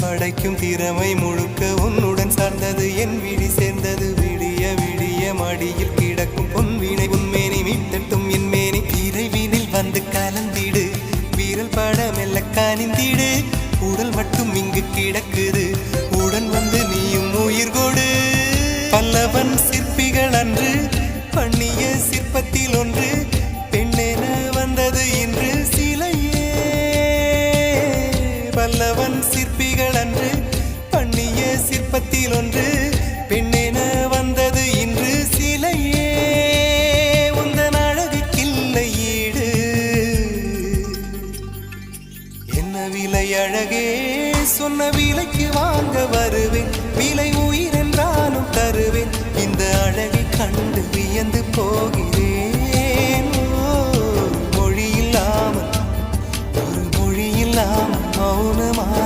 படைக்கும் திறமை முழுக்க உன்னுடன் சார்ந்தது என் விழி சேர்ந்தது விடிய விடிய மடியில் கிடக்கும் பொன்வினை உன்மேனி மீட்டட்டும் என் மேனி இறைவினில் வந்து கலந்திடு வீரல் பட மெல்ல காணிந்திடு உடல் மட்டும் இங்கு கிடக்குது உடன் வந்து நீயும் உயிர் கொடு பல்லவன் சிற்பிகள் அன்று பண்ணிய சிற்பத்தில் ஒன்று பெண்ணென வந்தது இன்று சிலையே பல்லவன் சிற்பிகள் அன்று பண்ணிய சிற்பத்தில் ஒன்று பெண்ணென வந்தது இன்று சிலையே உந்தன் அழகுக்கில்லை ஈடு என்ன விலை அழகே சொன்ன விலைக்கு வாங்க வருவேன் விலை உயிர் என்றாலும் தருவேன் இந்த அழகை கண்டு வியந்து போகிறேன் ஒரு மொழி இல்லாமல் மௌனமாக